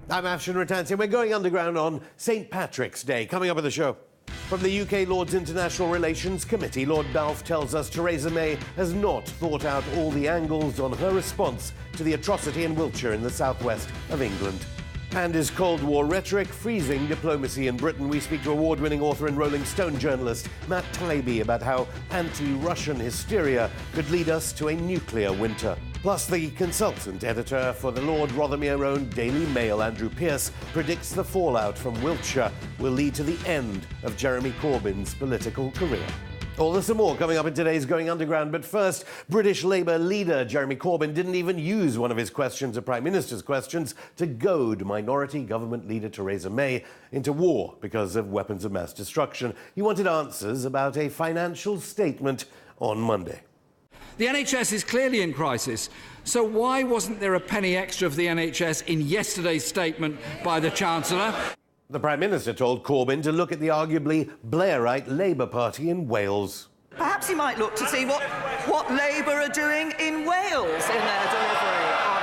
I'm Afshin Ratansi. We're going underground on St. Patrick's Day. Coming up on the show. From the UK Lords International Relations Committee, Lord Balfe tells us Theresa May has not thought out all the angles on her response to the atrocity in Wiltshire in the southwest of England. And is Cold War rhetoric freezing diplomacy in Britain? We speak to award-winning author and Rolling Stone journalist Matt Taibbi about how anti-Russian hysteria could lead us to a nuclear winter. Plus, the consultant editor for the Lord Rothermere-owned Daily Mail, Andrew Pearce, predicts the fallout from Wiltshire will lead to the end of Jeremy Corbyn's political career. All this and more coming up in today's Going Underground. But first, British Labour leader Jeremy Corbyn didn't even use one of his questions, or Prime Minister's questions, to goad minority government leader Theresa May into war because of weapons of mass destruction. He wanted answers about a financial statement on Monday. The NHS is clearly in crisis, so why wasn't there a penny extra for the NHS in yesterday's statement by the Chancellor? The Prime Minister told Corbyn to look at the arguably Blairite Labour Party in Wales. Perhaps he might look to see what Labour are doing in Wales in their delivery on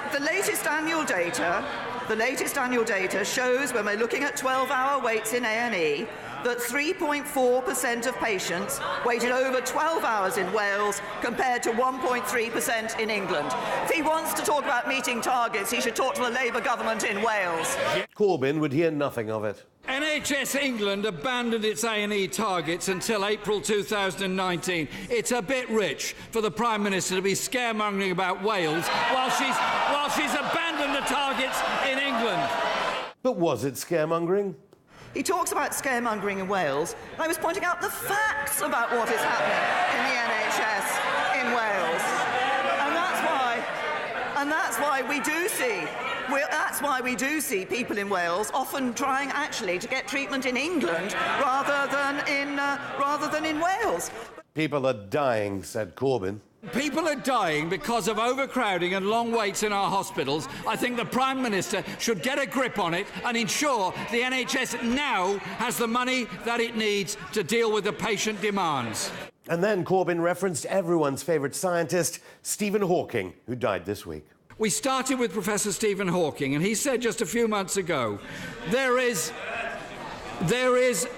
the latest annual data shows, when we're looking at 12-hour waits in A&E, that 3.4% of patients waited over 12 hours in Wales compared to 1.3% in England. If he wants to talk about meeting targets, he should talk to the Labour government in Wales. Corbyn would hear nothing of it. NHS England abandoned its A&E targets until April 2019. It's a bit rich for the Prime Minister to be scaremongering about Wales while she's abandoned the targets in England. But was it scaremongering? He talks about scaremongering in Wales. I was pointing out the facts about what is happening in the NHS in Wales. And that's why we do see people in Wales often trying actually to get treatment in England rather than in Wales. People are dying, said Corbyn. People are dying because of overcrowding and long waits in our hospitals. I think the Prime Minister should get a grip on it and ensure the NHS now has the money that it needs to deal with the patient demands. And then Corbyn referenced everyone's favourite scientist, Stephen Hawking, who died this week. We started with Professor Stephen Hawking, and he said just a few months ago, there is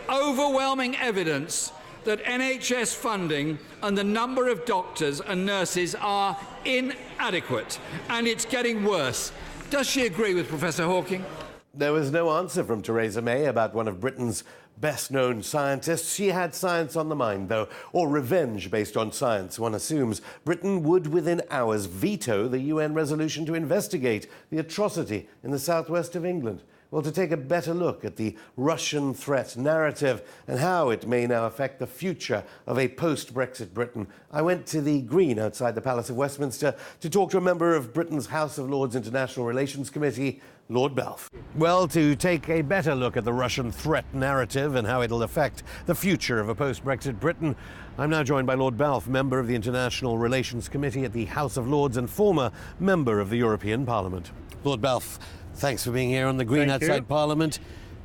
overwhelming evidence that NHS funding and the number of doctors and nurses are inadequate, and it's getting worse. Does she agree with Professor Hawking? There was no answer from Theresa May about one of Britain's best-known scientists. She had science on the mind, though, or revenge based on science. One assumes Britain would, within hours, veto the UN resolution to investigate the atrocity in the southwest of England. Well, to take a better look at the Russian threat narrative and how it may now affect the future of a post-Brexit Britain, I went to the Green outside the Palace of Westminster to talk to a member of Britain's House of Lords International Relations Committee, Lord Balfe. Well, to take a better look at the Russian threat narrative and how it'll affect the future of a post-Brexit Britain, I'm now joined by Lord Balfe, member of the International Relations Committee at the House of Lords and former member of the European Parliament. Lord Balfe, thanks for being here on the Green outside Parliament.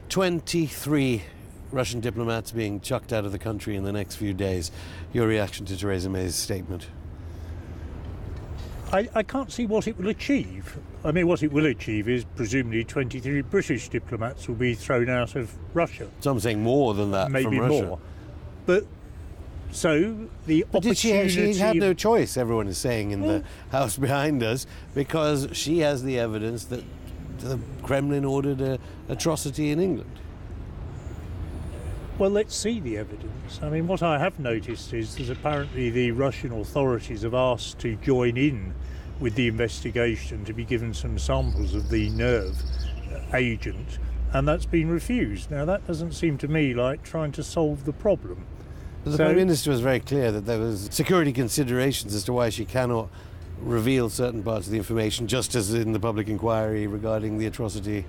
23 Russian diplomats being chucked out of the country in the next few days. Your reaction to Theresa May's statement? I can't see what it will achieve. I mean, what it will achieve is presumably 23 British diplomats will be thrown out of Russia. Some saying more than that maybe from Russia. More. But so the opportunity... She had no choice, everyone is saying in the house behind us, because she has the evidence that the Kremlin ordered an atrocity in England. Well, let's see the evidence. I mean, what I have noticed is that apparently the Russian authorities have asked to join in with the investigation, to be given some samples of the nerve agent, and that's been refused. Now, that doesn't seem to me like trying to solve the problem. The Prime Minister was very clear that there was security considerations as to why she cannot reveal certain parts of the information, just as in the public inquiry regarding the atrocity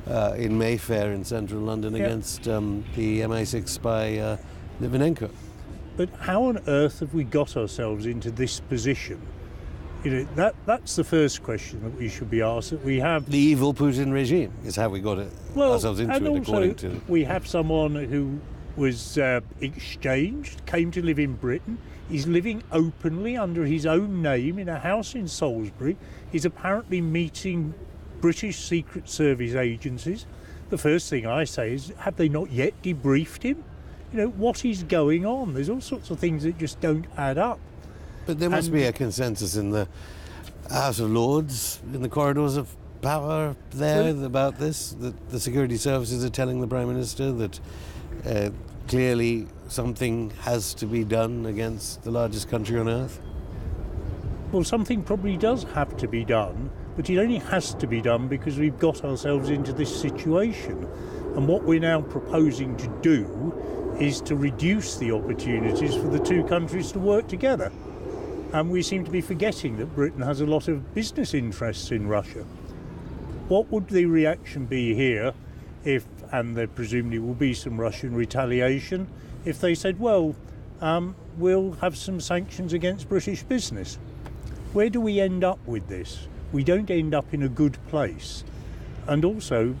in Mayfair in central London against the MI6 spy Litvinenko. But how on earth have we got ourselves into this position? You know, that's the first question that we should be asked. That we have the evil Putin regime is how we got ourselves into it, according to. We have someone who was exchanged, came to live in Britain. He's living openly under his own name in a house in Salisbury. He's apparently meeting British Secret Service agencies. The first thing I say is, have they not yet debriefed him? You know, what is going on? There's all sorts of things that just don't add up. But there must be a consensus in the House of Lords, in the corridors of power there about this, that the security services are telling the Prime Minister that clearly something has to be done against the largest country on earth? Well, something probably does have to be done, but it only has to be done because we've got ourselves into this situation. And what we're now proposing to do is to reduce the opportunities for the two countries to work together. And we seem to be forgetting that Britain has a lot of business interests in Russia. What would the reaction be here if, and there presumably will be some Russian retaliation, if they said, well, we'll have some sanctions against British business? Where do we end up with this? We don't end up in a good place. And also,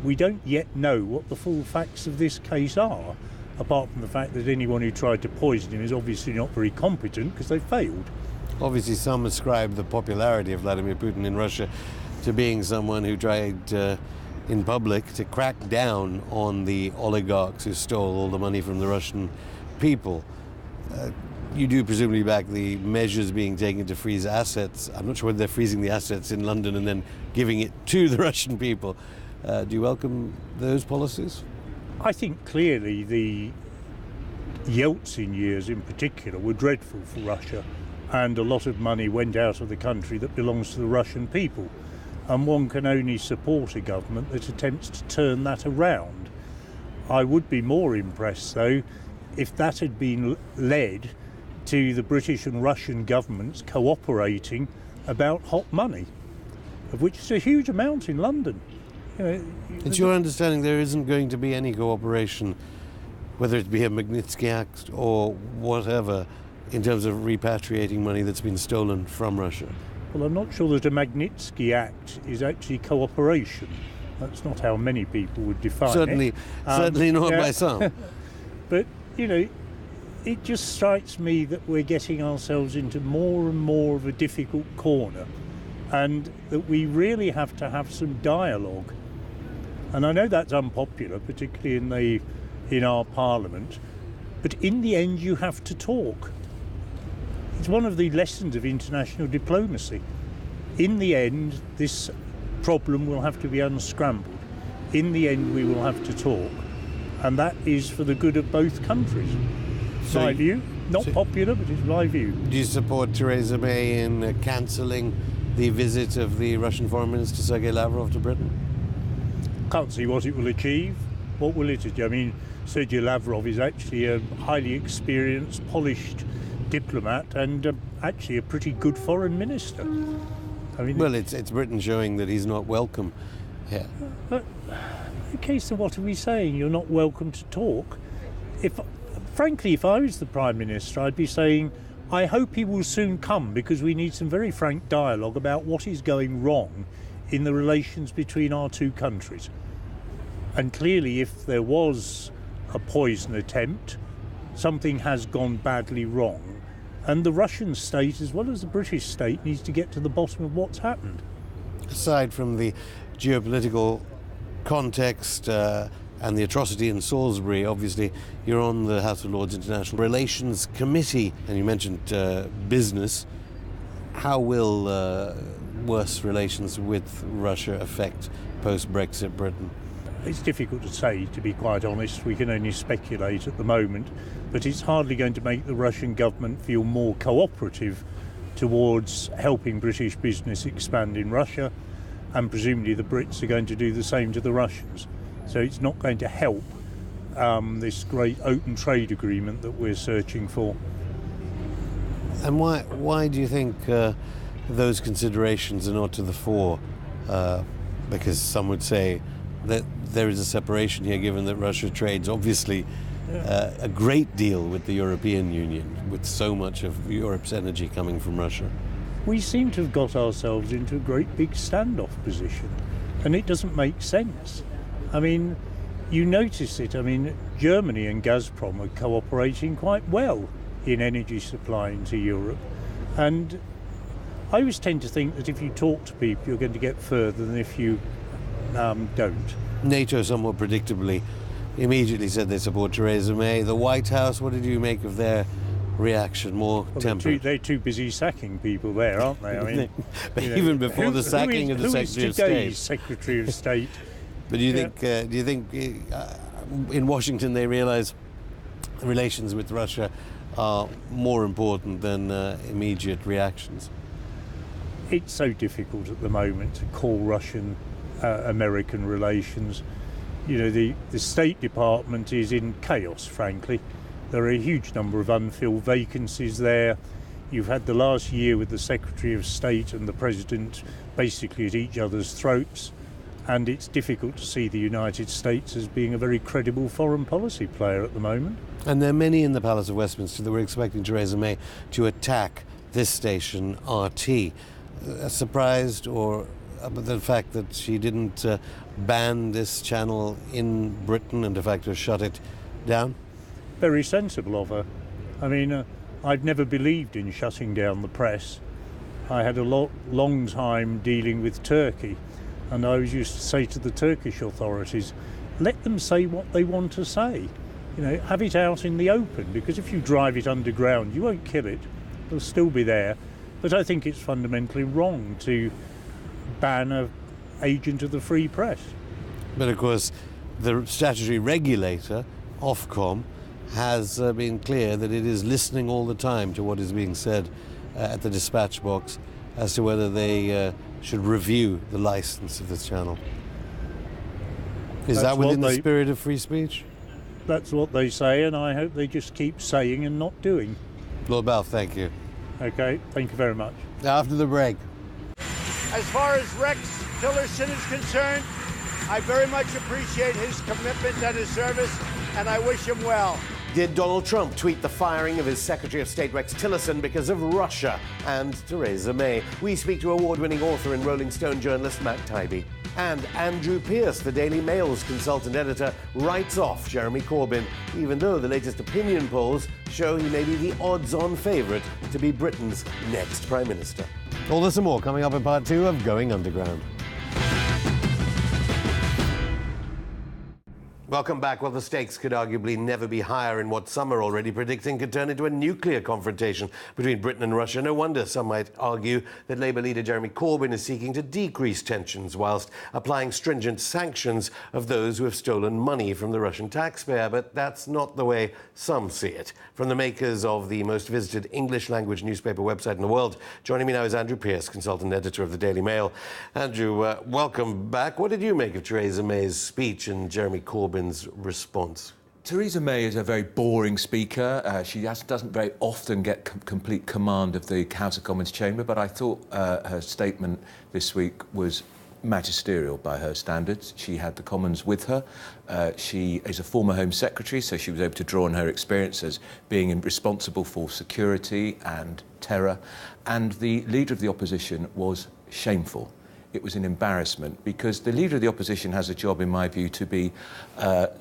we don't yet know what the full facts of this case are, apart from the fact that anyone who tried to poison him is obviously not very competent because they failed. Obviously, some ascribe the popularity of Vladimir Putin in Russia to being someone who tried in public to crack down on the oligarchs who stole all the money from the Russian people. You do presumably back the measures being taken to freeze assets. I'm not sure whether they're freezing the assets in London and then giving it to the Russian people. Do you welcome those policies? I think clearly the Yeltsin years in particular were dreadful for Russia, and a lot of money went out of the country that belongs to the Russian people. And one can only support a government that attempts to turn that around. I would be more impressed, though, if that had been led to the British and Russian governments cooperating about hot money, of which is a huge amount in London. You know, it's your understanding there isn't going to be any cooperation, whether it be a Magnitsky Act or whatever, in terms of repatriating money that's been stolen from Russia? Well, I'm not sure that a Magnitsky Act is actually cooperation. That's not how many people would define it. Certainly not by some. But, you know, it just strikes me that we're getting ourselves into more and more of a difficult corner, and that we really have to have some dialogue. And I know that's unpopular, particularly in our Parliament, but in the end you have to talk. It's one of the lessons of international diplomacy. In the end, this problem will have to be unscrambled. In the end, we will have to talk, and that is for the good of both countries. So my view. Not popular, but it's my view. Do you support Theresa May in cancelling the visit of the Russian Foreign Minister Sergei Lavrov to Britain? Can't see what it will achieve. What will it achieve? I mean, Sergei Lavrov is actually a highly experienced, polished diplomat and actually a pretty good foreign minister. I mean, well, it's Britain showing that he's not welcome here. Okay, so what are we saying? You're not welcome to talk? Frankly, if I was the Prime Minister, I'd be saying, I hope he will soon come, because we need some very frank dialogue about what is going wrong in the relations between our two countries. And clearly, if there was a poison attempt, something has gone badly wrong. And the Russian state, as well as the British state, needs to get to the bottom of what's happened. Aside from the geopolitical context and the atrocity in Salisbury, obviously, you're on the House of Lords International Relations Committee, and you mentioned business. How will worse relations with Russia affect post-Brexit Britain? It's difficult to say, to be quite honest. We can only speculate at the moment, but it's hardly going to make the Russian government feel more cooperative towards helping British business expand in Russia, and presumably the Brits are going to do the same to the Russians. So it's not going to help this great open trade agreement that we're searching for. And why do you think those considerations are not to the fore? Because some would say that there is a separation here, given that Russia trades obviously a great deal with the European Union, with so much of Europe's energy coming from Russia. We seem to have got ourselves into a great big standoff position, and it doesn't make sense. I mean, you notice it. I mean, Germany and Gazprom are cooperating quite well in energy supply into Europe. And I always tend to think that if you talk to people, you're going to get further than if you don't. NATO, somewhat predictably, immediately said they support Theresa May. The White House, what did you make of their reaction? More tempered? They're too busy sacking people there, aren't they? I mean, but even before the sacking of the Secretary of State. Secretary of State. But do you think in Washington they realise relations with Russia are more important than immediate reactions? It's so difficult at the moment to call Russian American relations. You know, the State Department is in chaos, frankly. There are a huge number of unfilled vacancies there. You've had the last year with the Secretary of State and the President basically at each other's throats, and it's difficult to see the United States as being a very credible foreign policy player at the moment. And there are many in the Palace of Westminster that were expecting Theresa May to attack this station, RT. Surprised or about the fact that she didn't ban this channel in Britain and de facto shut it down? Very sensible of her. I mean, I've never believed in shutting down the press. I had a long time dealing with Turkey, and I was used to say to the Turkish authorities, let them say what they want to say. You know, have it out in the open, because if you drive it underground, you won't kill it. It'll still be there. But I think it's fundamentally wrong to ban an agent of the free press. But of course, the statutory regulator, Ofcom, has been clear that it is listening all the time to what is being said at the dispatch box as to whether they should review the license of this channel. Is that within the spirit of free speech? That's what they say, and I hope they just keep saying and not doing. Lord Balfe, thank you. Okay, thank you very much. After the break. As far as Rex Tillerson is concerned, I very much appreciate his commitment and his service, and I wish him well. Did Donald Trump tweet the firing of his Secretary of State Rex Tillerson because of Russia and Theresa May? We speak to award-winning author and Rolling Stone journalist Matt Taibbi. And Andrew Pierce, the Daily Mail's consultant editor, writes off Jeremy Corbyn, even though the latest opinion polls show he may be the odds-on favourite to be Britain's next Prime Minister. All this and more coming up in part 2 of Going Underground. Welcome back. Well, the stakes could arguably never be higher in what some are already predicting could turn into a nuclear confrontation between Britain and Russia. No wonder some might argue that Labour leader Jeremy Corbyn is seeking to decrease tensions whilst applying stringent sanctions of those who have stolen money from the Russian taxpayer. But that's not the way some see it. From the makers of the most visited English-language newspaper website in the world, joining me now is Andrew Pierce, consultant editor of the Daily Mail. Andrew, welcome back. What did you make of Theresa May's speech and Jeremy Corbyn's response? Theresa May is a very boring speaker. She doesn't very often get complete command of the House of Commons chamber, but I thought her statement this week was magisterial by her standards. She had the Commons with her. She is a former Home Secretary, so she was able to draw on her experience as being responsible for security and terror. And the leader of the opposition was shameful. It was an embarrassment, because the leader of the opposition has a job, in my view, to be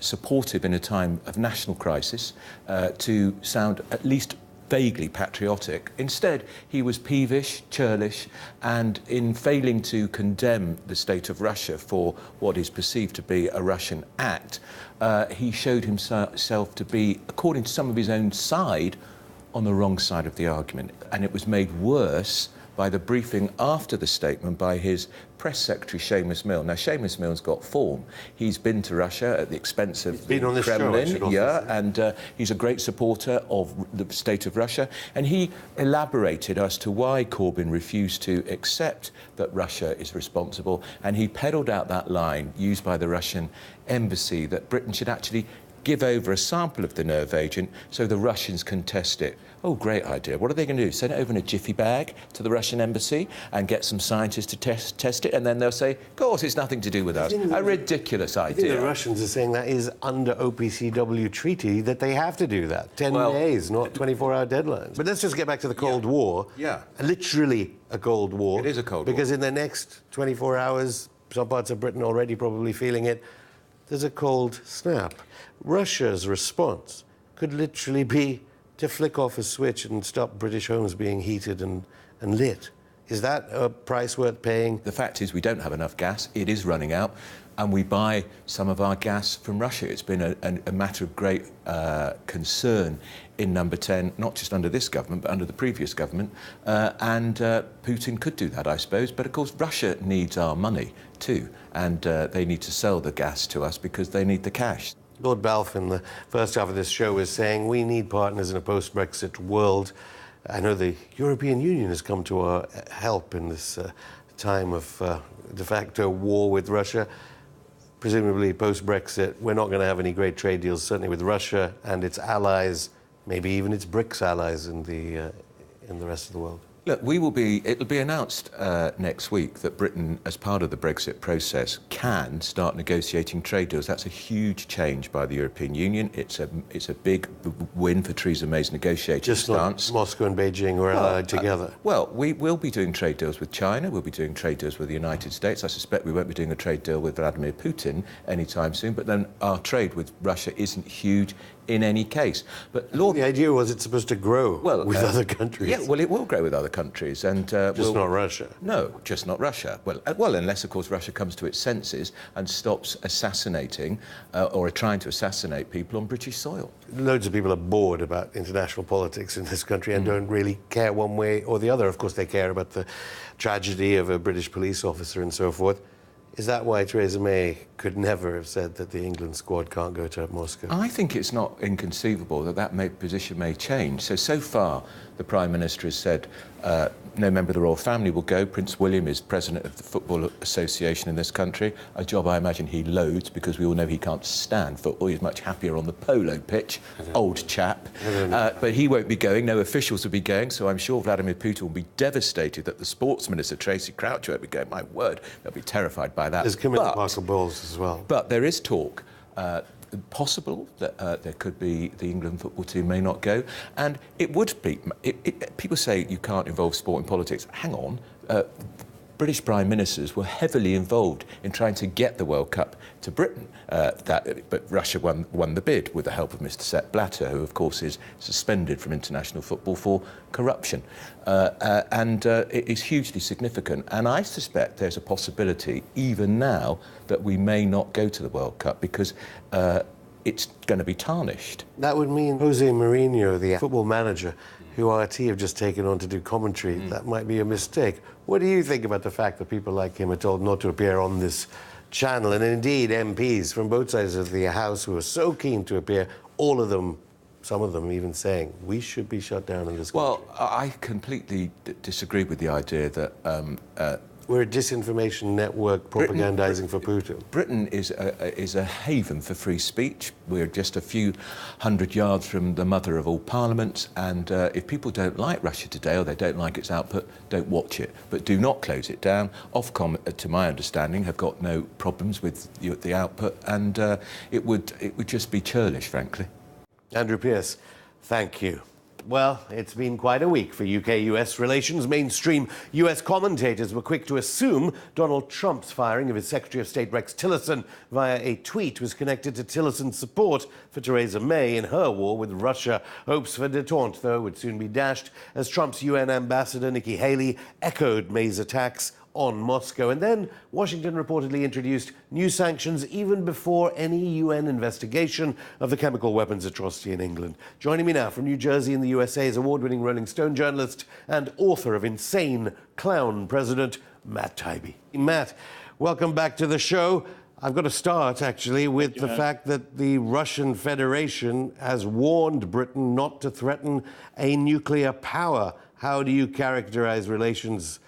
supportive in a time of national crisis, to sound at least vaguely patriotic. Instead, he was peevish, churlish, and in failing to condemn the state of Russia for what is perceived to be a Russian act, he showed himself to be, according to some of his own side, on the wrong side of the argument. And it was made worse by the briefing after the statement by his press secretary, Seamus Milne. Now, Seamus Milne's got form. He's been to Russia at the expense of the Kremlin, and he's a great supporter of the state of Russia. And he elaborated as to why Corbyn refused to accept that Russia is responsible. And he peddled out that line used by the Russian embassy that Britain should actually give over a sample of the nerve agent so the Russians can test it. Oh, great idea. What are they going to do? Send it over in a jiffy bag to the Russian embassy and get some scientists to test it, and then they'll say, of course, it's nothing to do with us. A ridiculous idea. The Russians are saying that is under OPCW treaty that they have to do that. 10 days, not 24-hour deadlines. But let's just get back to the Cold War. Yeah. Literally a Cold War. It is a Cold War. Because in the next 24 hours, some parts of Britain already probably feeling it, there's a cold snap. Russia's response could literally be to flick off a switch and stop British homes being heated and lit. Is that a price worth paying? The fact is we don't have enough gas. It is running out. And we buy some of our gas from Russia. It's been a matter of great concern in Number 10, not just under this government, but under the previous government. And Putin could do that, I suppose. But of course, Russia needs our money too. And they need to sell the gas to us because they need the cash. Lord Balfe, in the first half of this show, was saying we need partners in a post-Brexit world. I know the European Union has come to our help in this time of de facto war with Russia. Presumably, post-Brexit, we're not going to have any great trade deals, certainly with Russia and its allies, maybe even its BRICS allies in the rest of the world. Look, it'll be announced next week that Britain, as part of the Brexit process, can start negotiating trade deals. That's a huge change by the European Union. It's a big win for Theresa May's negotiating stance. Just Moscow and Beijing are allied together. Well, we will be doing trade deals with China. We'll be doing trade deals with the United States. I suspect we won't be doing a trade deal with Vladimir Putin anytime soon. But then our trade with Russia isn't huge in any case. But the idea was it's supposed to grow with other countries. Yeah, well, it will grow with other countries, and just not Russia. No, just not Russia. Well, unless of course Russia comes to its senses and stops assassinating or trying to assassinate people on British soil. Loads of people are bored about international politics in this country and don't really care one way or the other. Of course, they care about the tragedy of a British police officer and so forth. Is that why Theresa May could never have said that the England squad can't go to Moscow? I think it's not inconceivable that position may change. So far, the Prime Minister has said no member of the royal family will go. Prince William is president of the Football Association in this country, a job I imagine he loathes because we all know he can't stand football. He's much happier on the polo pitch, old chap. But he won't be going. No officials will be going, so I'm sure Vladimir Putin will be devastated that the Sports Minister, Tracy Croucher, won't be going. My word, they'll be terrified by that. There's committed Parker Bowles as well. But there is talk. Possible that there could be the England football team may not go, and it would be. People say you can't involve sport in politics. Hang on, British Prime Ministers were heavily involved in trying to get the World Cup to Britain, but Russia won the bid with the help of Mr. Sepp Blatter, who of course is suspended from international football for corruption, and it is hugely significant. And I suspect there's a possibility, even now, that we may not go to the World Cup because it's going to be tarnished. That would mean Jose Mourinho, the football manager, who RT have just taken on to do commentary, that might be a mistake. What do you think about the fact that people like him are told not to appear on this channel? And indeed, MPs from both sides of the House who are so keen to appear, all of them, some of them even saying, we should be shut down in this country. Well, I completely disagree with the idea that we're a disinformation network propagandizing for Putin. Britain is a haven for free speech. We're just a few hundred yards from the mother of all parliaments, and if people don't like Russia today or they don't like its output, don't watch it. But do not close it down. Ofcom, to my understanding, have got no problems with the output, and it would just be churlish, frankly. Andrew Pearce, thank you. Well, it's been quite a week for UK-US relations. Mainstream US commentators were quick to assume Donald Trump's firing of his Secretary of State Rex Tillerson via a tweet was connected to Tillerson's support for Theresa May in her war with Russia. Hopes for détente, though, would soon be dashed as Trump's UN ambassador Nikki Haley echoed May's attacks on Moscow. And then Washington reportedly introduced new sanctions even before any UN investigation of the chemical weapons atrocity in England. Joining me now from New Jersey in the USA is award-winning Rolling Stone journalist and author of Insane Clown President, Matt Taibbi. Matt, welcome back to the show. I've got to start, actually, with the fact that the Russian Federation has warned Britain not to threaten a nuclear power. How do you characterize relations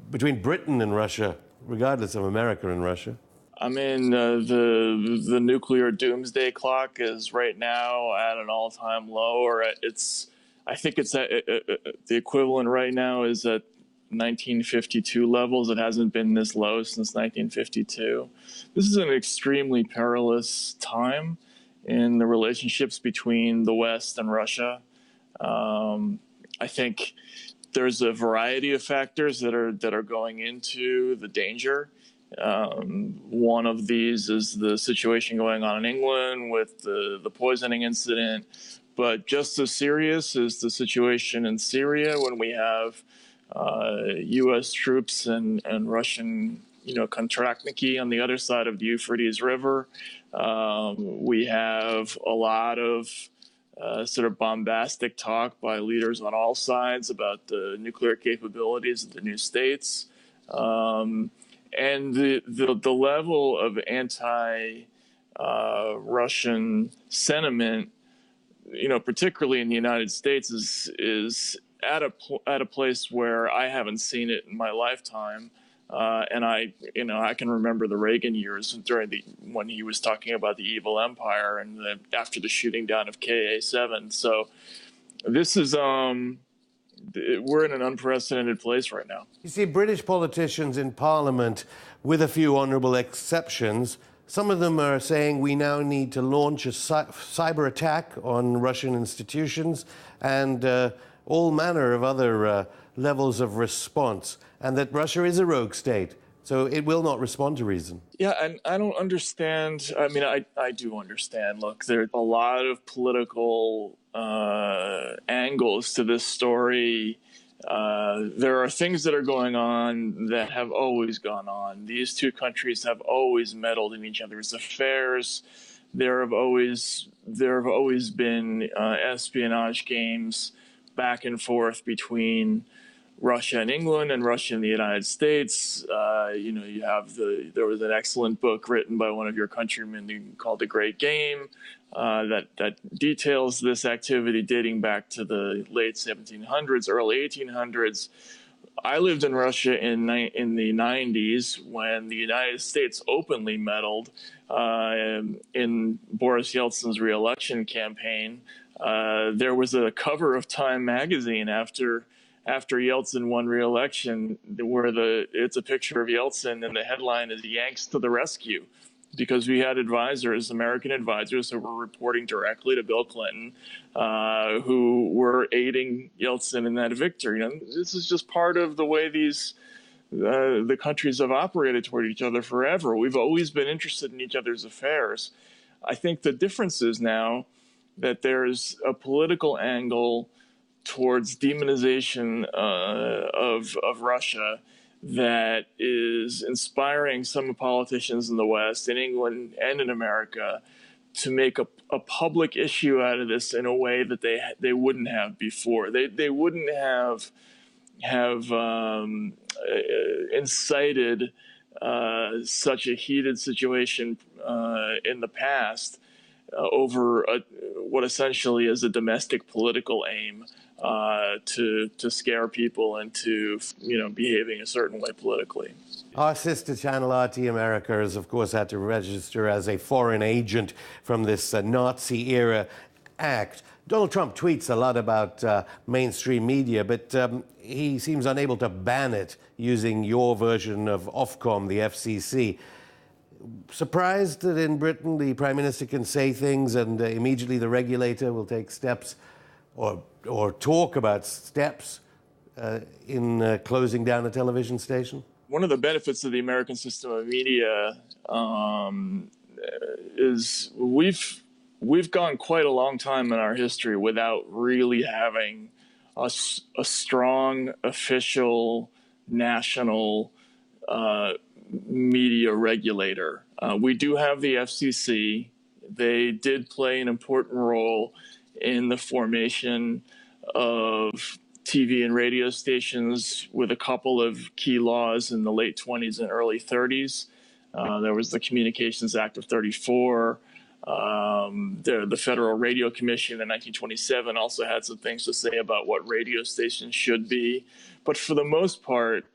between Britain and Russia, regardless of America and Russia? I mean, the nuclear doomsday clock is right now at an all-time low, or I think it's at the equivalent right now is at 1952 levels. It hasn't been this low since 1952. This is an extremely perilous time in the relationships between the West and Russia. I think there's a variety of factors that are going into the danger One of these is the situation going on in England with the poisoning incident. But just as serious is the situation in Syria when we have U.S. troops and Russian, Kontrakniki on the other side of the Euphrates River. We have a lot of sort of bombastic talk by leaders on all sides about the nuclear capabilities of the new states. And the level of anti-Russian sentiment, particularly in the United States, is at a place where I haven't seen it in my lifetime. And I can remember the Reagan years when he was talking about the evil empire and after the shooting down of KA-7. So this is we're in an unprecedented place right now. You see, British politicians in Parliament, with a few honourable exceptions, some of them are saying we now need to launch a cyber attack on Russian institutions and all manner of other levels of response, and that Russia is a rogue state, so it will not respond to reason. Yeah, and I don't understand. I mean, I do understand. Look, there's a lot of political angles to this story. There are things that are going on that have always gone on. These two countries have always meddled in each other's affairs. There have always been espionage games back and forth between Russia and England and Russia and the United States. You have there was an excellent book written by one of your countrymen called The Great Game that details this activity dating back to the late 1700s, early 1800s. I lived in Russia in the 90s when the United States openly meddled in Boris Yeltsin's re-election campaign. There was a cover of Time magazine after Yeltsin won re-election, where it's a picture of Yeltsin and the headline is "Yanks to the Rescue," because we had American advisors, who were reporting directly to Bill Clinton, who were aiding Yeltsin in that victory. And this is just part of the way the countries have operated toward each other forever. We've always been interested in each other's affairs. I think the difference is now that there's a political angle towards demonization of Russia that is inspiring some politicians in the West, in England and in America, to make a public issue out of this in a way that they wouldn't have before. They wouldn't have incited such a heated situation in the past over what essentially is a domestic political aim to scare people into behaving a certain way politically. Our sister channel RT America has, of course, had to register as a foreign agent from this Nazi-era act. Donald Trump tweets a lot about mainstream media, but he seems unable to ban it using your version of Ofcom, the FCC. Surprised that in Britain the Prime Minister can say things and immediately the regulator will take steps or talk about steps in closing down a television station? One of the benefits of the American system of media is we've gone quite a long time in our history without really having a strong official national media regulator. We do have the FCC. They did play an important role in the formation of TV and radio stations with a couple of key laws in the late 20s and early 30s. There was the Communications Act of 34. The Federal Radio Commission in 1927 also had some things to say about what radio stations should be. But for the most part,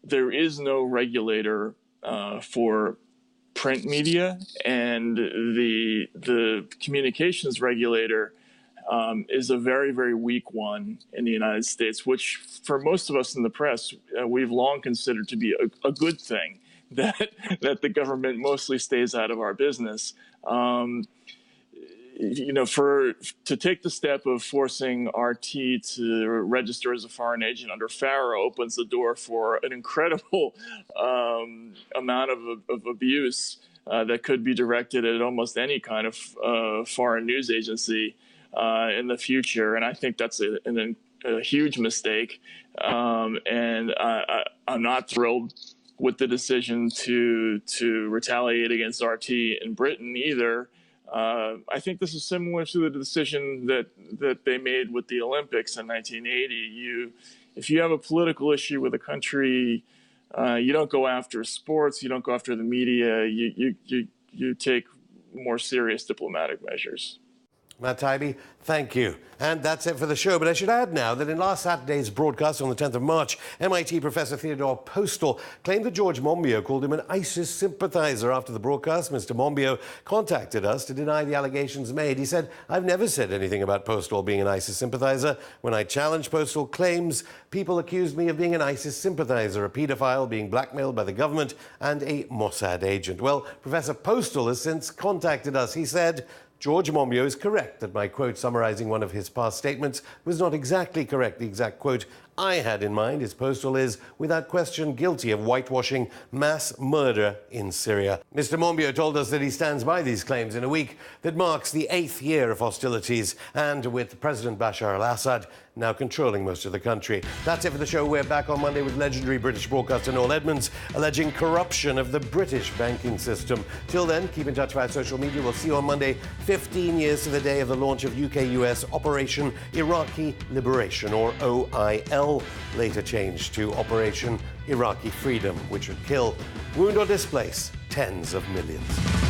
there is no regulator for print media, and the communications regulator is a very, very weak one in the United States, which for most of us in the press, we've long considered to be a good thing, that the government mostly stays out of our business. to take the step of forcing RT to register as a foreign agent under FARA opens the door for an incredible amount of abuse that could be directed at almost any kind of foreign news agency in the future. And I think that's a huge mistake. And I'm not thrilled with the decision to retaliate against RT in Britain either. I think this is similar to the decision that they made with the Olympics in 1980. If you have a political issue with a country, you don't go after sports, you don't go after the media, you take more serious diplomatic measures. Matt Taibbi, thank you. And that's it for the show. But I should add now that in last Saturday's broadcast on the 10th of March, MIT Professor Theodore Postel claimed that George Monbiot called him an ISIS sympathizer. After the broadcast, Mr. Monbiot contacted us to deny the allegations made. He said, "I've never said anything about Postel being an ISIS sympathizer. When I challenged Postel claims, people accused me of being an ISIS sympathizer, a paedophile, being blackmailed by the government, and a Mossad agent." Well, Professor Postel has since contacted us. He said, "George Monbiot is correct that my quote summarizing one of his past statements was not exactly correct. The exact quote I had in mind is Postel is, without question, guilty of whitewashing mass murder in Syria." Mr. Monbiot told us that he stands by these claims in a week that marks the 8th year of hostilities and with President Bashar al-Assad now controlling most of the country. That's it for the show. We're back on Monday with legendary British broadcaster Noel Edmonds alleging corruption of the British banking system. Till then, keep in touch via social media. We'll see you on Monday, 15 years to the day of the launch of UK-US Operation Iraqi Liberation, or OIL, later changed to Operation Iraqi Freedom, which would kill, wound or displace tens of millions.